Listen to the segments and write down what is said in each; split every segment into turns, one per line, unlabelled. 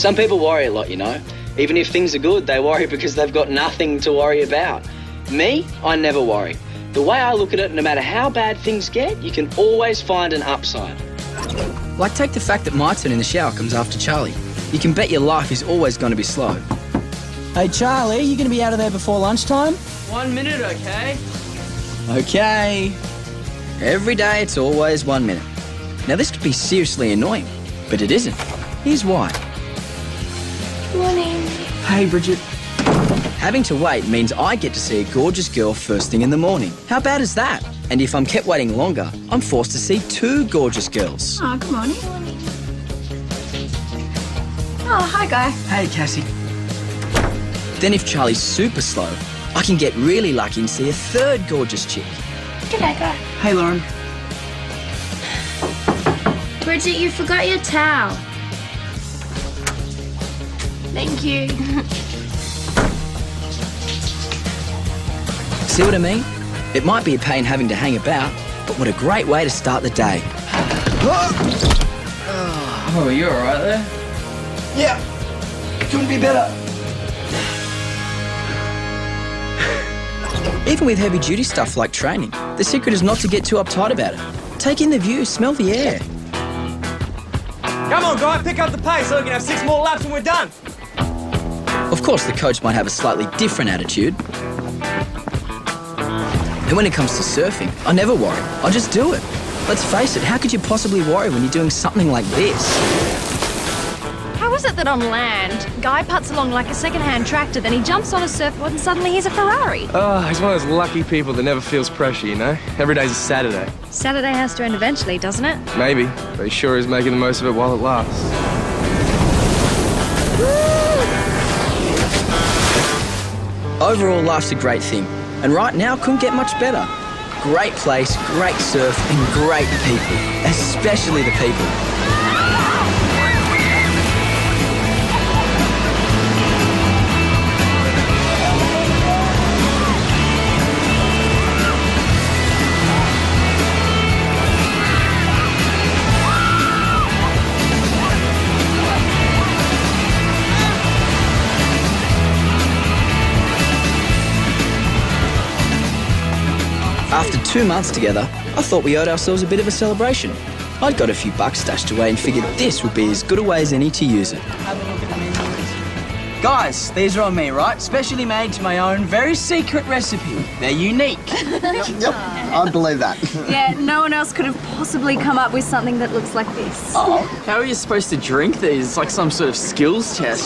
Some people worry a lot, you know. Even if things are good, they worry because they've got nothing to worry about. Me, I never worry. The way I look at it, no matter how bad things get, you can always find an upside.
Like, take the fact that my turn in the shower comes after Charlie. You can bet your life is always going to be slow.
Hey, Charlie, you going to be out of there before lunchtime?
1 minute, okay? Okay. Every day it's always 1 minute. Now, this could be seriously annoying, but it isn't. Here's why.
Morning.
Hey, Bridget. Having to wait means I get to see a gorgeous girl first thing in the morning. How bad is that? And if I'm kept waiting longer, I'm forced to see 2 gorgeous girls.
Oh, good morning. Oh, hi, Guy.
Hey, Cassie. Then if Charlie's super slow, I can get really lucky and see a 3rd gorgeous chick.
G'day, Guy.
Hey, Lauren.
Bridget, you forgot your towel. Thank you.
See what I mean? It might be a pain having to hang about, but what a great way to start the day.
Oh, you all right there?
Yeah, couldn't be better. Even with heavy-duty stuff like training, the secret is not to get too uptight about it. Take in the view, smell the air.
Come on, Guy, pick up the pace so we can have 6 more laps and we're done.
Of course, the coach might have a slightly different attitude. And when it comes to surfing, I never worry. I just do it. Let's face it, how could you possibly worry when you're doing something like this?
How is it that on land, Guy putts along like a second-hand tractor, then he jumps on a surfboard and suddenly he's a Ferrari?
Oh, he's one of those lucky people that never feels pressure, you know? Every day's a Saturday.
Saturday has to end eventually, doesn't it?
Maybe, but he sure is making the most of it while it lasts.
Overall, life's a great thing. And right now, couldn't get much better. Great place, great surf, and great people. Especially the people. After 2 months together, I thought we owed ourselves a bit of a celebration. I'd got a few bucks stashed away and figured this would be as good a way as any to use it. Guys, these are on me, right? Specially made to my own very secret recipe. They're unique.
Yep, I believe that.
Yeah, no one else could have possibly come up with something that looks like this.
Oh,
How are you supposed to drink these? It's like some sort of skills test.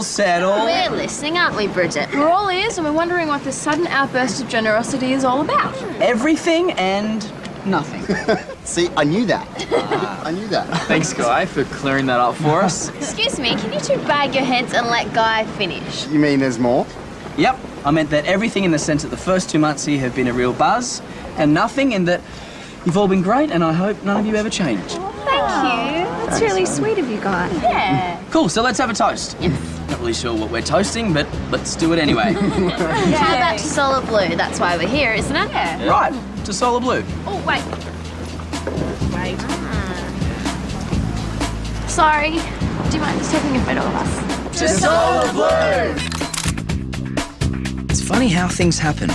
settle.
We're listening, aren't we, Bridget?
We're all ears and we're wondering what this sudden outburst of generosity is all about.
Everything and nothing.
See, I knew that. I knew that.
Thanks, Guy, for clearing that up for us.
Excuse me, can you 2 bag your heads and let Guy finish?
You mean there's more?
Yep, I meant that everything in the sense that the first 2 months here have been a real buzz, and nothing in that you've all been great, and I hope none of you ever change.
Thank you. That's really sweet of you, Guy.
Yeah.
Cool, so let's have a toast. Not really sure what we're toasting, but let's do it anyway.
How about to Solar Blue? That's why we're here, isn't it? Yeah.
Right, to Solar Blue.
Oh, wait.
Sorry. Do you mind just taking a photo of us?
To Solar Blue! It's funny how things happen.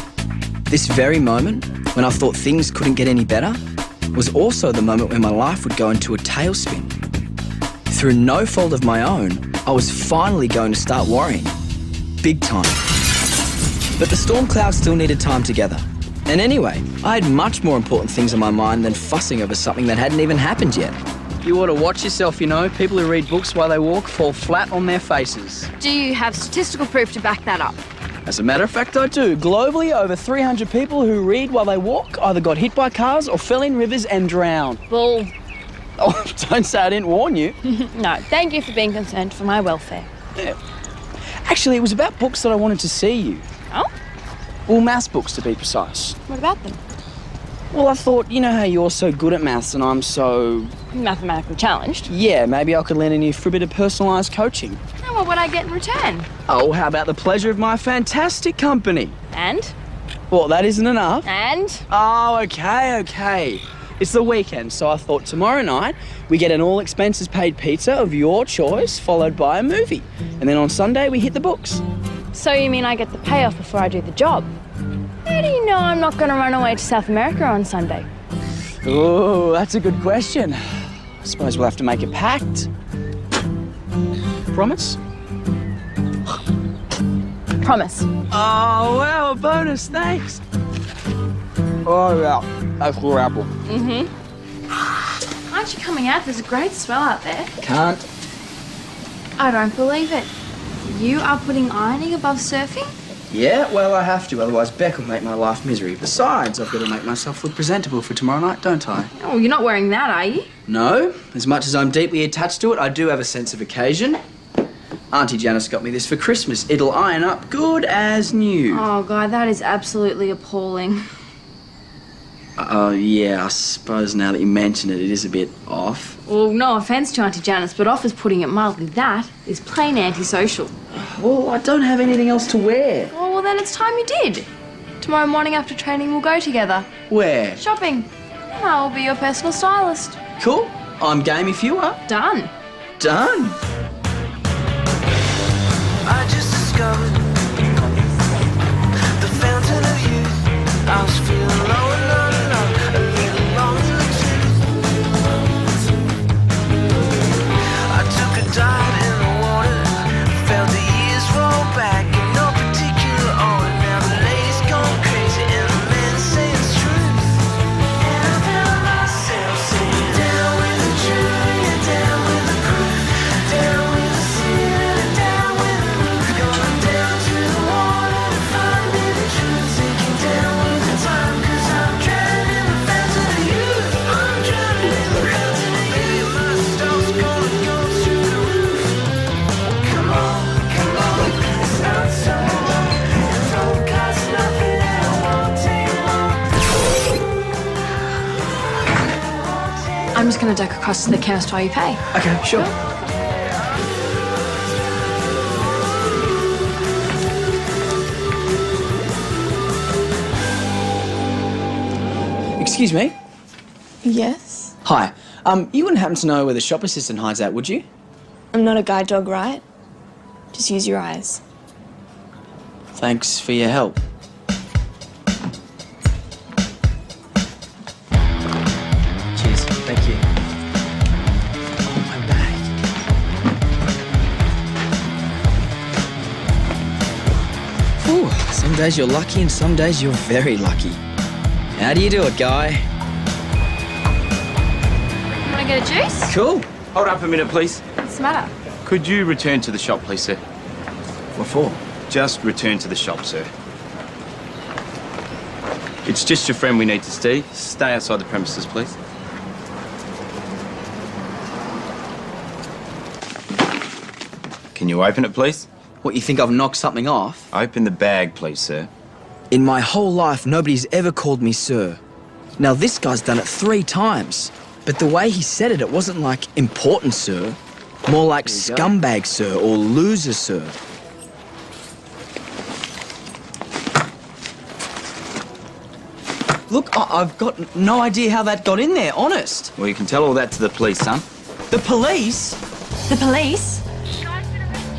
This very moment, when I thought things couldn't get any better, was also the moment when my life would go into a tailspin. Through no fault of my own, I was finally going to start worrying. Big time. But the storm clouds still needed time together. And anyway, I had much more important things on my mind than fussing over something that hadn't even happened yet. You ought to watch yourself, you know. People who read books while they walk fall flat on their faces.
Do you have statistical proof to back that up?
As a matter of fact, I do. Globally, over 300 people who read while they walk either got hit by cars or fell in rivers and drowned.
Bull.
Oh, don't say I didn't warn you.
No, thank you for being concerned for my welfare.
Actually, it was about books that I wanted to see you.
Oh?
Well, maths books, to be precise.
What about them?
Well, I thought, you know how you're so good at maths and I'm so...
Mathematically challenged.
Yeah, maybe I could lend on you for a bit of personalised coaching.
And what would I get in return?
Oh, how about the pleasure of my fantastic company?
And?
Well, that isn't enough.
And?
Oh, okay. It's the weekend, so I thought tomorrow night we get an all-expenses-paid pizza of your choice, followed by a movie. And then on Sunday, we hit the books.
So you mean I get the payoff before I do the job? How do you know I'm not going to run away to South America on Sunday?
Oh, that's a good question. I suppose we'll have to make a pact. Promise?
Promise.
Oh, wow, a bonus, thanks. Oh, yeah, that's good apple.
Aren't you coming out? There's a great swell out there.
Can't.
I don't believe it. You are putting ironing above surfing?
Yeah, well, I have to, otherwise Beck will make my life misery. Besides, I've got to make myself look presentable for tomorrow night, don't I?
Oh, you're not wearing that, are you?
No, as much as I'm deeply attached to it, I do have a sense of occasion. Auntie Janice got me this for Christmas. It'll iron up good as new.
Oh, God, that is absolutely appalling.
Oh, yeah, I suppose now that you mention it, it is a bit off.
Well, no offence to Auntie Janice, but off is putting it mildly. That is plain antisocial.
Well, I don't have anything else to wear.
Oh, well, then it's time you did. Tomorrow morning after training, we'll go together.
Where?
Shopping. And I will be your personal stylist.
Cool. I'm game if you are.
Done.
Done.
I just discovered the fountain of youth. I was feeling low and low and low, a little long in the tooth. I took a dive in the water, felt the years roll back in no particular order. Now the lady's gone crazy and the men say it's truth. And I found myself singing, down with the jury and down with the proof, down with the sin and down with the roof, going down to the water to find me the truth, sinking down with the time, 'cause I'm drowning in the fountain of youth. I'm drowning in the fountain of youth. My stuff's gonna go through the roof. Come on, it's not so long. It don't cost nothing and it won't take long.
I'm just going to duck across to the chemist while you pay.
Okay, sure. Excuse me?
Yes?
Hi. You wouldn't happen to know where the shop assistant hides out, would you?
I'm not a guide dog, right? Just use your eyes.
Thanks for your help. Cheers. Thank you. Oh, my bag. Ooh, some days you're lucky and some days you're very lucky. How do you do it, guy?
Want to get a juice?
Cool.
Hold up a minute, please.
What's the matter?
Could you return to the shop, please, sir?
What for?
Just return to the shop, sir. It's just your friend we need to see. Stay outside the premises, please. Can you open it, please?
What, you think I've knocked something off?
Open the bag, please, sir.
In my whole life, nobody's ever called me sir. Now, this guy's done it 3 times. But the way he said it, it wasn't like important sir. More like scumbag sir or loser sir.
Look, I've got no idea how that got in there, honest.
Well, you can tell all that to the police, son.
The police?
The police?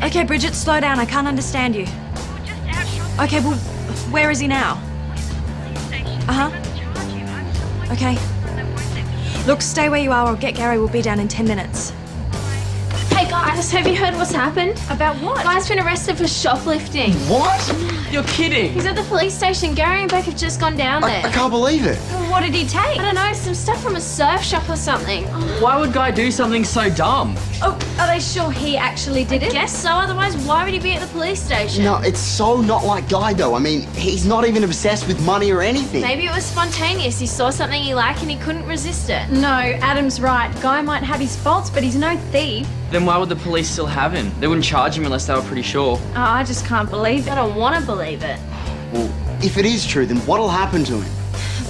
Okay, Bridget, slow down. I can't understand you. Okay, well, where is he now? Okay. Look, stay where you are. I'll get Gary. We'll be down in 10 minutes.
Hey guys, have you heard what's happened?
About what?
Guy's been arrested for shoplifting.
What? You're kidding.
He's at the police station. Gary and Beck have just gone down there.
I can't believe it.
What did he take?
I don't know, some stuff from a surf shop or something.
Why would Guy do something so dumb?
Oh, are they sure he actually did it?
Guess so, otherwise why would he be at the police station?
No, it's so not like Guy, though. I mean, he's not even obsessed with money or anything.
Maybe it was spontaneous. He saw something he liked and he couldn't resist it.
No, Adam's right. Guy might have his faults, but he's no thief.
Then why would the police still have him? They wouldn't charge him unless they were pretty sure.
Oh, I just can't believe
I
it.
don't want to believe it.
Well, if it is true, then what'll happen to him?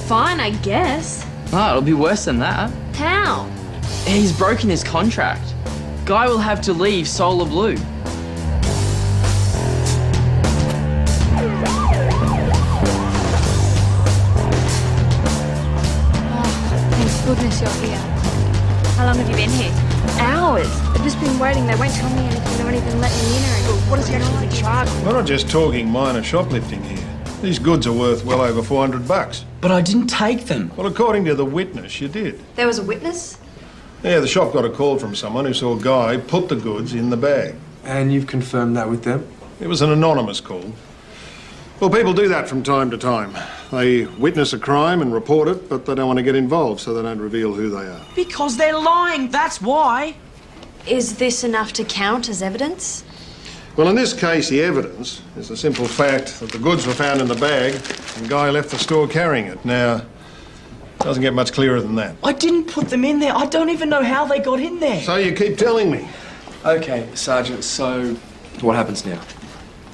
Fine, I guess.
No, it'll be worse than that.
How?
He's broken his contract. Guy will have to leave Solar Blue.
Thank Goodness, you're here. How long have you been here? Hours. I've just been waiting. They won't tell me anything. They won't even let me in or anything. What is he actually charged?
We're not just talking minor shoplifting here. These goods are worth well over $400.
But I didn't take them.
Well, according to the witness, you did.
There was a witness?
Yeah, the shop got a call from someone who saw a guy put the goods in the bag.
And you've confirmed that with them?
It was an anonymous call. Well, people do that from time to time. They witness a crime and report it, but they don't want to get involved, so they don't reveal who they are.
Because they're lying, that's why.
Is this enough to count as evidence?
Well, in this case, the evidence is the simple fact that the goods were found in the bag and the guy left the store carrying it. Now, it doesn't get much clearer than that.
I didn't put them in there. I don't even know how they got in there.
So you keep telling me.
Okay, Sergeant, so what happens now?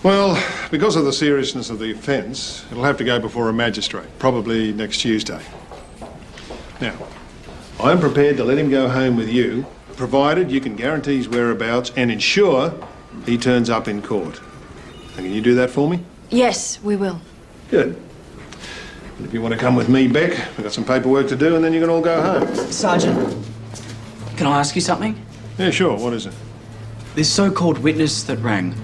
Well, because of the seriousness of the offence, it'll have to go before a magistrate, probably next Tuesday. Now, I'm prepared to let him go home with you, provided you can guarantee his whereabouts and ensure he turns up in court. Now, can you do that for me?
Yes, we will.
Good. And if you want to come with me, Beck, we've got some paperwork to do and then you can all go home.
Sergeant, can I ask you something?
Yeah, sure. What is it?
This so-called witness that rang,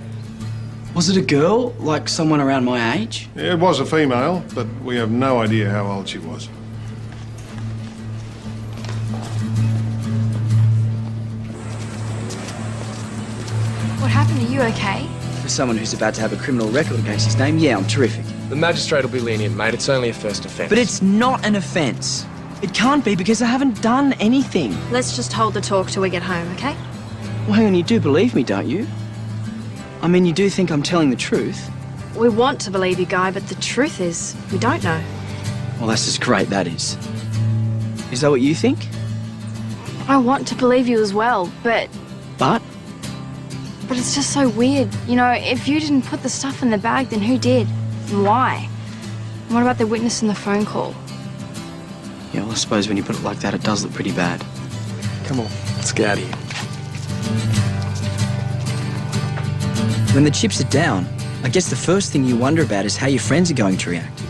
was it a girl, like someone around my age?
Yeah, it was a female, but we have no idea how old she was.
What happened? Are you okay?
For someone who's about to have a criminal record against his name, yeah, I'm terrific.
The magistrate will be lenient, mate. It's only a first offence.
But it's not an offence. It can't be because I haven't done anything.
Let's just hold the talk till we get home, okay?
Well, hang on, you do believe me, don't you? I mean, you do think I'm telling the truth?
We want to believe you, Guy, but the truth is, we don't know.
Well, that's just great, that is. Is that what you think?
I want to believe you as well, but
But?
it's just so weird. You know, if you didn't put the stuff in the bag, then who did? And why? And what about the witness in the phone call?
Yeah, well, I suppose when you put it like that, it does look pretty bad.
Come on, let's get out of here.
When the chips are down, I guess the first thing you wonder about is how your friends are going to react.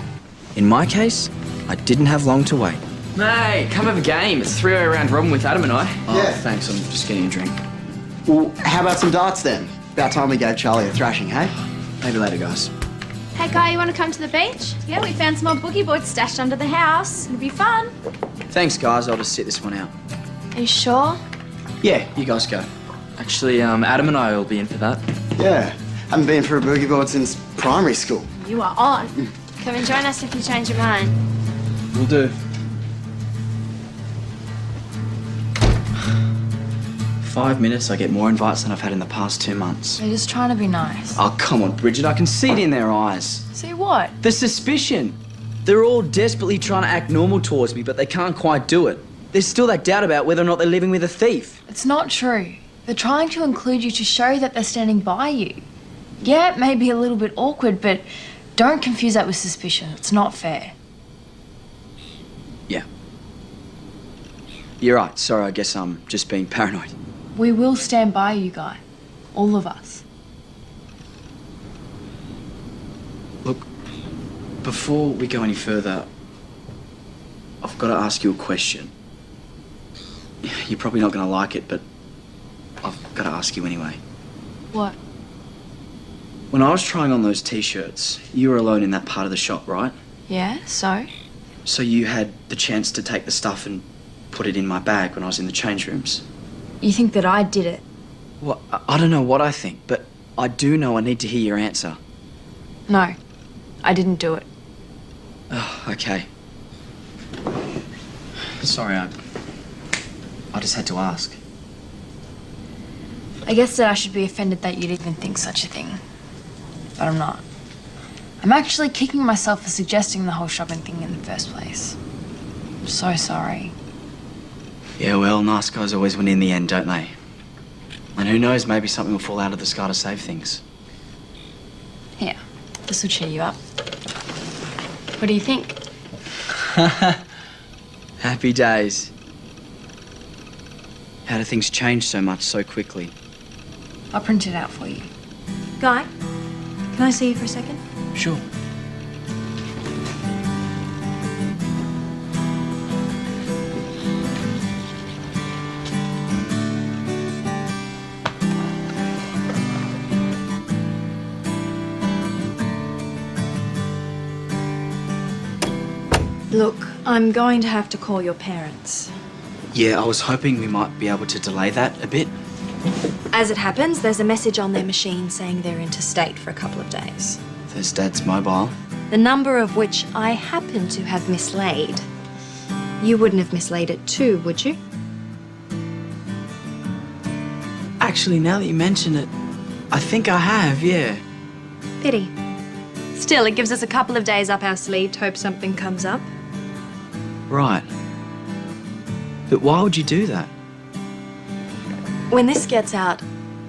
In my case, I didn't have long to wait.
Mate, come have a game. It's 3-0 round robin with Adam and I.
Oh,
Yeah.
thanks, I'm just getting a drink.
Well, how about some darts then? About time we gave Charlie a thrashing, hey?
Maybe later, guys.
Hey, Guy, you want to come to the beach? Yeah, we found some more boogie boards stashed under the house. It'll be fun.
Thanks, guys, I'll just sit this one out.
Are you sure?
Yeah, you guys go.
Actually, Adam and I will be in for that.
Yeah. Haven't been for a boogie board since primary school.
You are on. Come and join us if you change your mind.
Will do. 5 minutes, I get more invites than I've had in the past 2 months.
They're just trying to be nice.
Oh, come on, Bridget, I can see it in their eyes.
See what?
The suspicion. They're all desperately trying to act normal towards me, but they can't quite do it. There's still that doubt about whether or not they're living with a thief.
It's not true. They're trying to include you to show that they're standing by you. Yeah, it may be a little bit awkward, but don't confuse that with suspicion. It's not fair.
Yeah. You're right. Sorry, I guess I'm just being paranoid.
We will stand by you, Guy. All of us.
Look, before we go any further, I've got to ask you a question. You're probably not going to like it, but I've got to ask you anyway.
What?
When I was trying on those T-shirts, you were alone in that part of the shop, right?
Yeah, so?
So you had the chance to take the stuff and put it in my bag when I was in the change rooms.
You think that I did it?
Well, I don't know what I think, but I do know I need to hear your answer.
No, I didn't do it.
Oh, okay. Sorry, I just had to ask.
I guess that I should be offended that you'd even think such a thing. But I'm not. I'm actually kicking myself for suggesting the whole shopping thing in the first place. I'm so sorry.
Yeah, well, nice guys always win in the end, don't they? And who knows, maybe something will fall out of the sky to save things.
Here, this will cheer you up. What do you think?
Happy days. How do things change so much so quickly?
I'll print it out for you.
Guy, can I see you for a second?
Sure.
Look, I'm going to have to call your parents.
Yeah, I was hoping we might be able to delay that a bit.
As it happens, there's a message on their machine saying they're interstate for a couple of days.
There's Dad's mobile.
The number of which I happen to have mislaid. You wouldn't have mislaid it too, would you?
Actually, now that you mention it, I think I have, yeah.
Pity. Still, it gives us a couple of days up our sleeve to hope something comes up.
Right. But why would you do that?
When this gets out,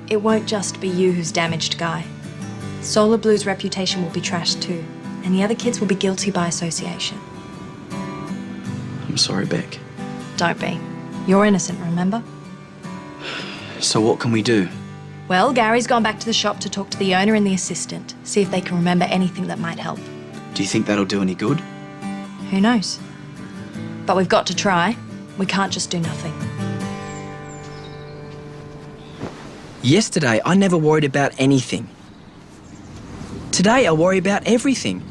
it won't just be you who's damaged Guy. Solar Blue's reputation will be trashed too, and the other kids will be guilty by association.
I'm sorry, Beck.
Don't be. You're innocent, remember?
So what can we do?
Well, Gary's gone back to the shop to talk to the owner and the assistant, see if they can remember anything that might help.
Do you think that'll do any good?
Who knows? But we've got to try. We can't just do nothing.
Yesterday, I never worried about anything. Today, I worry about everything.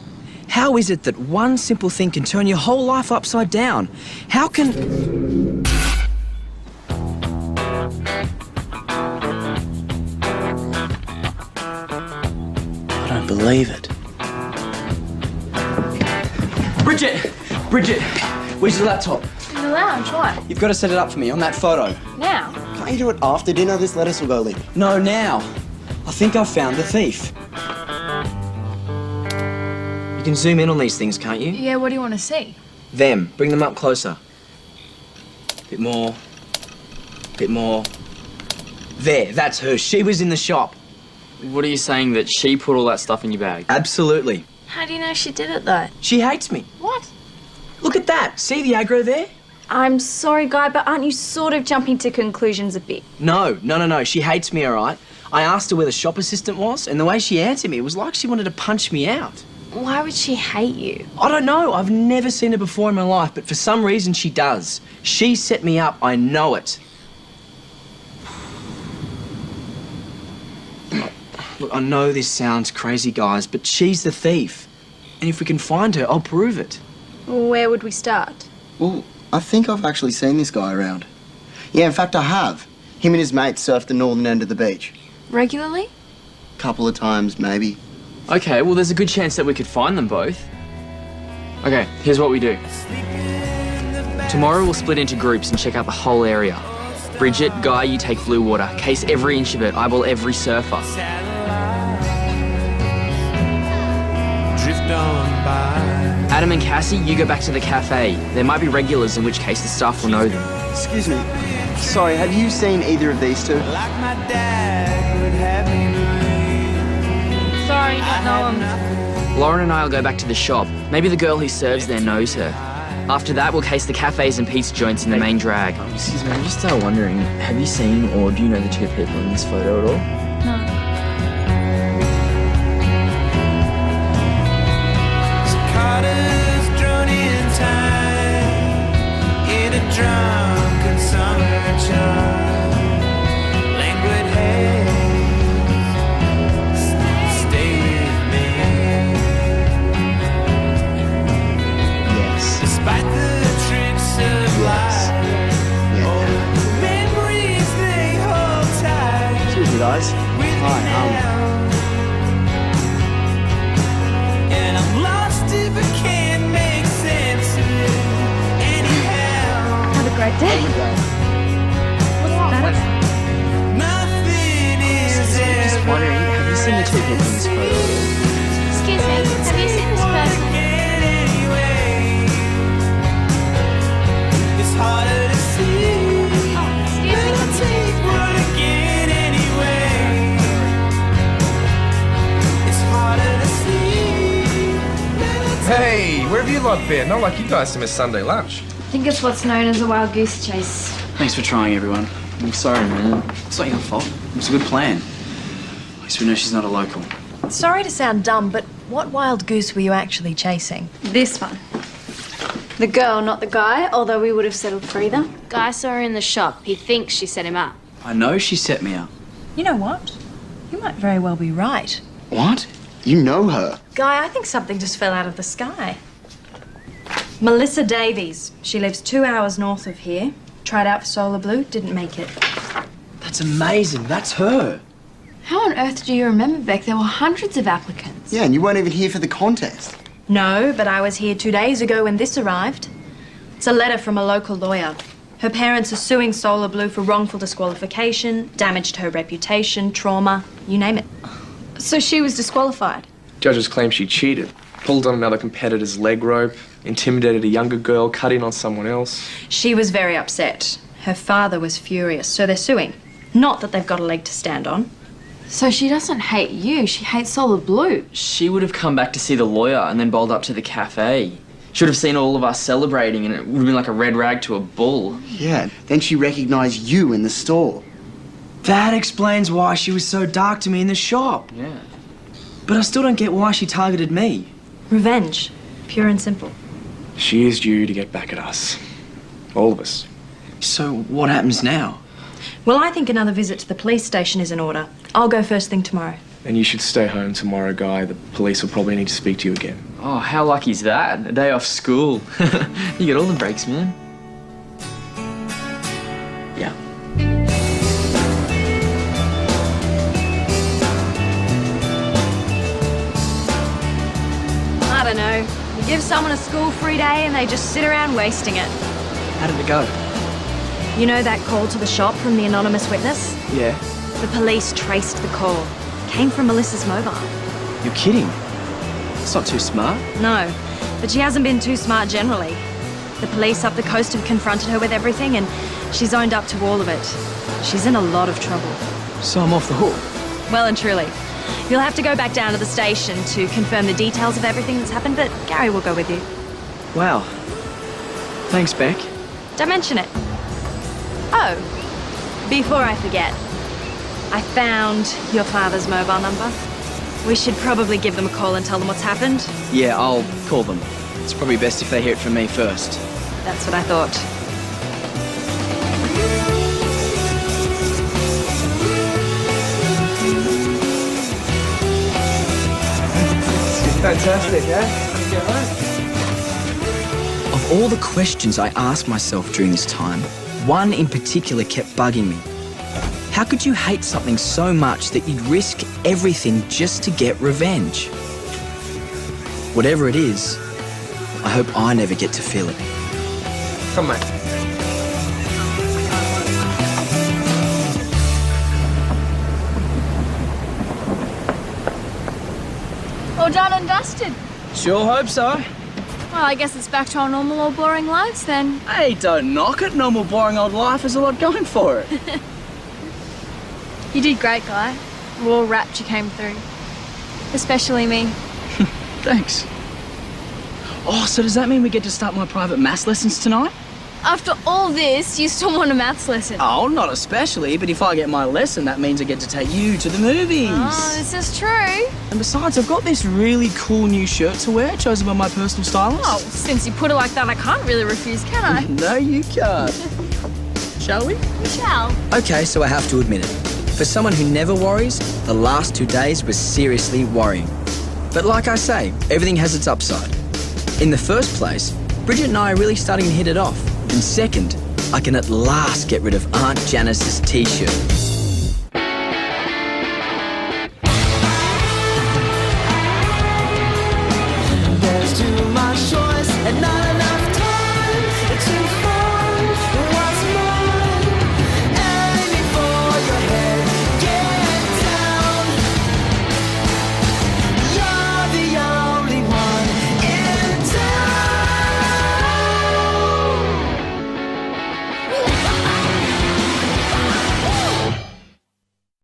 How is it that one simple thing can turn your whole life upside down? How can... I don't believe it. Bridget! Bridget! Where's your laptop?
In the lounge, what?
You've got to set it up for me on that photo.
Now?
Can't you do it after dinner? This lettuce will go limp.
No, now. I think I've found the thief. You can zoom in on these things, can't you?
Yeah, what do you want to see?
Them. Bring them up closer. Bit more. Bit more. There, that's her. She was in the shop.
What are you saying, that she put all that stuff in your bag?
Absolutely.
How do you know she did it, though?
She hates me.
What?
Look at that. See the aggro there?
I'm sorry, Guy, but aren't you sort of jumping to conclusions a bit?
No. She hates me, all right? I asked her where the shop assistant was, and the way she answered me, it was like she wanted to punch me out.
Why would she hate you?
I don't know. I've never seen her before in my life, but for some reason she does. She set me up. I know it. Look, I know this sounds crazy, guys, but she's the thief. And if we can find her, I'll prove it.
Where would we start?
Well, I think I've actually seen this guy around. Yeah, in fact, I have. Him and his mates surf the northern end of the beach.
Regularly?
Couple of times, maybe.
Okay, well, there's a good chance that we could find them both. Okay, here's what we do. Tomorrow we'll split into groups and check out the whole area. Bridget, Guy, you take blue water. Case every inch of it. Eyeball every surfer. Adam and Cassie, you go back to the cafe. There might be regulars, in which case the staff will know them.
Excuse me. Sorry, have you seen either of these two?
Sorry, don't know him.
Lauren and I will go back to the shop. Maybe the girl who serves there knows her. After that, we'll case the cafes and pizza joints in the main drag.
Excuse me, I'm just wondering, have you seen or do you know the two people in this photo at all?
No.
Guys. Hi,
and I'm lost if I can't make sense of it anyhow.
Have a great day. What's that?
Nothing is
Just wondering, have you seen the two people in this photo at all?
Excuse me, have you seen this person?
anyway. It's harder to see.
Oh, excuse me.
I'll take what I get anyway. It's harder to see.
Hey, where have you lot been? Not like you guys to miss Sunday lunch.
I think it's what's known as a wild goose chase.
Thanks for trying, everyone. I'm sorry, man. It's not your fault. It was a good plan. At least we know she's not a local.
Sorry to sound dumb, but what wild goose were you actually chasing?
This one. The girl, not the guy, although we would have settled for either. Guy saw her in the shop. He thinks she set him up.
I know she set me up.
You know what? You might very well be right.
What? You know her.
Guy, I think something just fell out of the sky. Melissa Davies. She lives 2 hours north of here. Tried out for Solar Blue, didn't make it.
That's amazing. That's her.
How on earth do you remember, Beck? There were hundreds of applicants.
Yeah, and you weren't even here for the contest.
No, but I was here 2 days ago when this arrived. It's a letter from a local lawyer. Her parents are suing Solar Blue for wrongful disqualification, damage to her reputation, trauma, you name it.
So she was disqualified?
Judges claim she cheated, pulled on another competitor's leg rope, intimidated a younger girl, cut in on someone else.
She was very upset. Her father was furious, so they're suing. Not that they've got a leg to stand on.
So she doesn't hate you, she hates Solar Blue.
She would have come back to see the lawyer and then bowled up to the cafe. She would have seen all of us celebrating and it would have been like a red rag to a bull.
Yeah, then she recognised you in the store.
That explains why she was so dark to me in the shop.
Yeah.
But I still don't get why she targeted me.
Revenge. Pure and simple.
She is due to get back at us. All of us.
So what happens now?
Well, I think another visit to the police station is in order. I'll go first thing tomorrow.
And you should stay home tomorrow, Guy. The police will probably need to speak to you again.
Oh, how lucky is that? A day off school. You get all the breaks, man.
Yeah.
I don't know. You give someone a school-free day and they just sit around wasting it.
How did it go?
You know that call to the shop from the anonymous witness?
Yeah.
The police traced the call. Came from Melissa's mobile.
You're kidding. It's not too smart.
No, but she hasn't been too smart generally. The police up the coast have confronted her with everything and she's owned up to all of it. She's in a lot of trouble.
So I'm off the hook.
Well and truly. You'll have to go back down to the station to confirm the details of everything that's happened, but Gary will go with you.
Wow. Thanks, Beck.
Don't mention it. Oh, before I forget, I found your father's mobile number. We should probably give them a call and tell them what's happened.
Yeah, I'll call them. It's probably best if they hear it from me first.
That's what I thought.
Fantastic, eh?
Of all the questions I asked myself during this time, one in particular kept bugging me. How could you hate something so much that you'd risk everything just to get revenge? Whatever it is, I hope I never get to feel it.
Come, mate.
All done and dusted.
Sure hope so.
Well, I guess it's back to our normal old boring lives then.
Hey, don't knock it. Normal, boring old life has a lot going for it.
You did great, Guy. We're all wrapped you came through. Especially me.
Thanks. Oh, so does that mean we get to start my private maths lessons tonight?
After all this, you still want a maths lesson?
Oh, not especially, but if I get my lesson, that means I get to take you to the movies.
Oh, this is true.
And besides, I've got this really cool new shirt to wear, chosen by my personal stylist.
Oh, since you put it like that, I can't really refuse, can I?
No, you can't. Shall we?
We shall.
Okay, so I have to admit it. For someone who never worries, the last 2 days was seriously worrying. But like I say, everything has its upside. In the first place, Bridget and I are really starting to hit it off. And second, I can at last get rid of Aunt Janice's t-shirt.